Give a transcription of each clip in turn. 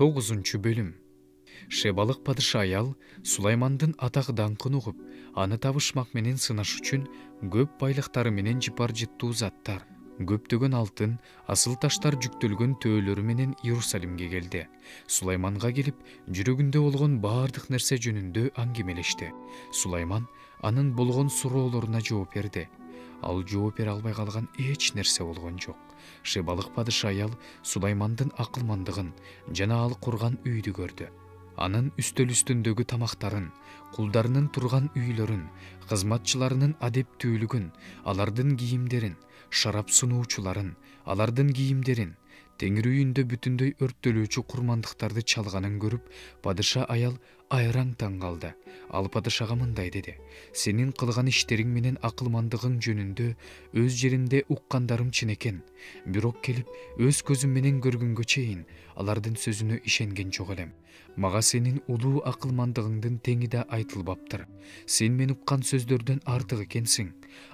9 бөлүм. Шебалык падыша аял Сулаймандын атак даңкын угуп, аны табышмак менен сынаш үчүн көп байлыктары менен жыпар жыттуу заттар, көптөгөн алтын, асыл таштар жүктөлгөн төөлөрү менен Иерусалимге келди. Сулайманга келип, жүрөгүндө болгон баардык нерсе жөнүндө аңгемелешти. Сулайман анын болгон суроолоруна жооп берди. Ал жооп бере албай калган эч нерсе болгон жок. Шебалык падыша аял Сулаймандын акылмандыгын жана ал курган үйдү көрдү. Анын үстөл үстүндөгү тамактарын, кулдарынын турган үйлөрүн, кызматчыларынын адептүүлүгүн, алардын кийимдерин, шарап сунуучуларын, алардын кийимдерин, Теңир үйүндө бүтүндөй өрттөлүүчү курмандыктарды чалганын көрүп, падыша аял айраң таң калды. Ал падышага мындай деди: "Сенин кылган иштериң менен акылмандыгың жөнүндө өз жеримде уккандарым чын экен. Бирок келип, өз көзүм менен көргөнгө чейин алардын сөзүнө ишенген жок элем. Мага сенин улуу акылмандыгыңдын теңи да айтылбаптыр. Сен мен уккан сөздөрдөн артык экенсиң.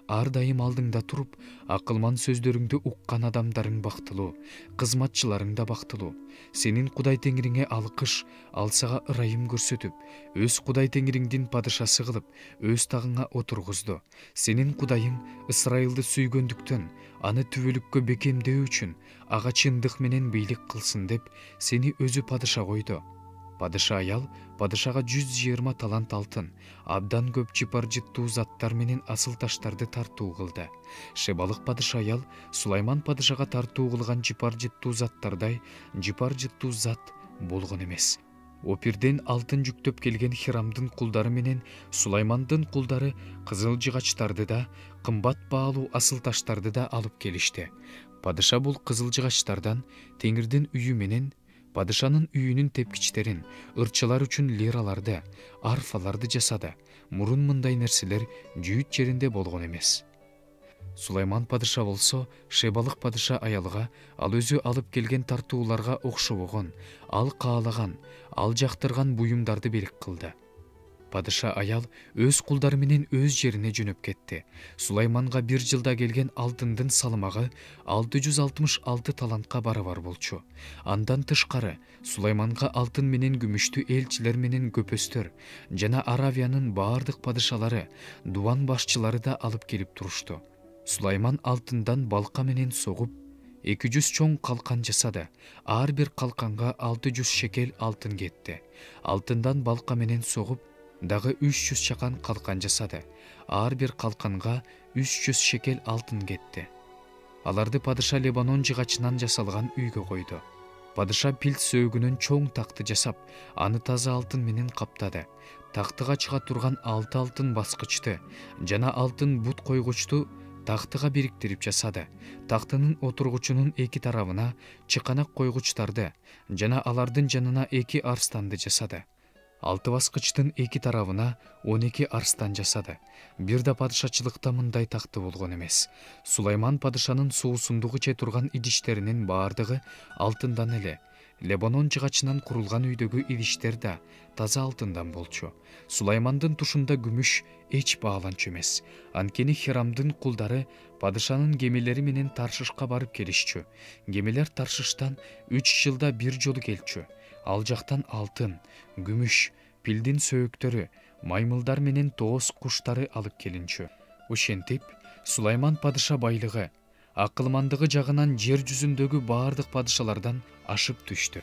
Ар дайым алдыңда туруп, акылман сөздөрүңдү уккан адамдарың бактылуу, кызматчыларың да бактылуу. Сенин Кудай Теңириңе алкыш, ал сага ырайым көрсөтүп, өз Кудай Теңириңдин падышасы кылып, өз тагыңа отургузду. Сенин Кудайың Ысрайылды сүйгөндүктөн, аны түбөлүккө бекемдөө үчүн ага чындык менен бийлик кылсын деп, сени өзү падыша койду." Падыша аял падышага 120 талант алтын, абдан көп жыпар жыттуу заттар менен асыл таштарды тартуу кылды. Шебалык падыша аял Сулайман падышага тартуу кылган жыпар жыттуу заттардай жыпар жыттуу зат болгон эмес. Опирден алтын жүктөп келген Хирамдын кулдары менен Сулаймандын кулдары кызыл жыгачтарды да, кымбат баалуу асыл таштарды да алып келишти. Падыша бул кызыл жыгачтардан Теңирдин үйү менен падышанын үйүнүн тепкичтерин, ырчылар үчүн лираларды, арфаларды жасады. Мурун мындай нерселер жүйүт жеринде болгон эмес. Сулайман падыша болсо, Шебалык падыша аялга ал өзү алып келген тартууларга окшобогон, ал каалаган, ал жактырган буюмдарды белек кылды. Падыша аял өз кулдары менен өз жерине жөнөп кетти. Сулайманга бир жылда келген алтындын салмагы 666 талантка барабар болчу. Андан тышкары Сулайманга алтын менен күмүштү элчилер менен көпөстөр жана Аравиянын баардык падышалары, дубан башчылары да алып келип турушту. Сулайман алтындан балка менен согуп 200 чоң калкан жасады. Ар бир калканга 600 шекел алтын кетти. Алтындан балка менен согуп дагы 300 чакан калкан жасады. Ар бир калканга 300 шекел алтын кетти. Аларды падыша Лебанон жыгачынан жасалган үйгө койду. Падыша пилт сөөгүнөн чоң такты жасап, аны таза алтын менен каптады. Тактыга чыга турган 6 алтын баскычты жана алтын бут койгучту тактыга бириктирип жасады. Тактынын отургучунун эки тарабына чыканак койгучтарды жана алардын жанына 2 арстанды жасады. 6 баскычтын эки тарабына 12 арстан жасады. Бир да падышачылыкта мындай такты болгон эмес. Сулайман падышанын суусундук иче турган идиштеринин баардыгы алтындан эле. Лебанон жыгачынан курулган үйдөгү идиштер да таза алтындан болчу. Сулаймандын тушунда күмүш эч бааланчу эмес. Анткени Хирамдын кулдары падышанын кемелери менен Таршышка барып келишчү. Кемелер Таршыштан 3 жылда бир жолу келчү. Ал жактан алтын, күмүш, пилдин сөөктөрү, маймылдар менен тооз куштары алып келинчү. Ошентип, Сулайман падыша байлыгы, акылмандыгы жагынан жер жүзүндөгү баардык падышалардан ашып түштү.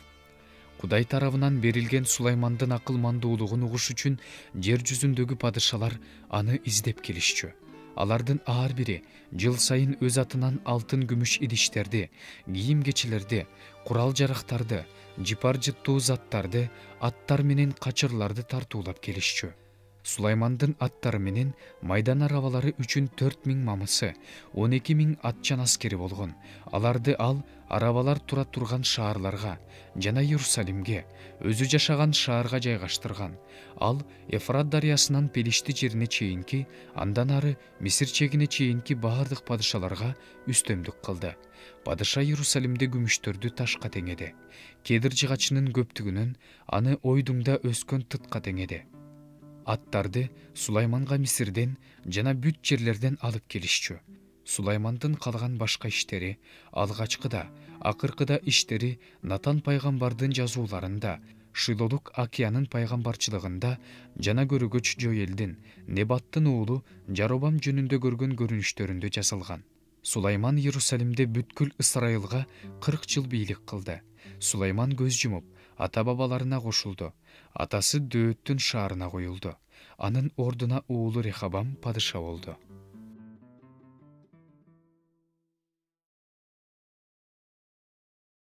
Кудай тарабынан берилген Сулаймандын акылмандуулугун угуш үчүн жер жүзүндөгү падышалар аны издеп келишчү. Алардын ар бири жыл сайын өз атынан алтын күмүш идиштерди, кийим-кечилерди, курал-жарактарды, жыпар жыттуу заттарды, аттар менен качырларды тартуулап келишчү. Сулаймандын аттары менен майдан арабалары үчүн 4000 мамысы, 12000 атчан аскери болгон. Аларды ал арабалар тура турган шаарларга жана Иерусалимге, өзү жашаган шаарга жайгаштырган. Ал Эфрат дарыясынан Пелишти жерине чейинки, андан ары Мисир чегине чейинки баардык падышаларга үстөмдүк кылды. Падыша Иерусалимде күмүштөрдү ташка теңеди. Кедир жыгачынын көптүгүнөн аны ойдуңда өскөн тытка теңеди. Аттарды Сулайманга Мисирден жана бүт жерлерден алып келишчү. Сулаймандын калган башка иштери, алгачкыда, акыркыда иштери Натан пайгамбардын жазууларында, Шилолук Акиянын пайгамбарчылыгында жана көрөгөч Жоэлдин, Небаттын уулу Жаробам жөнүндө көргөн көрүнүштөрүндө жазылган. Сулайман Иерусалимде бүткүл Ысрайылга 40 жыл бийлик кылды. Сулайман көз жумуп, ата-бабаларына кошулду. Атасы Дөөттүн шаарына коюлду. Анын ордуна уулу Рехабам падыша болду.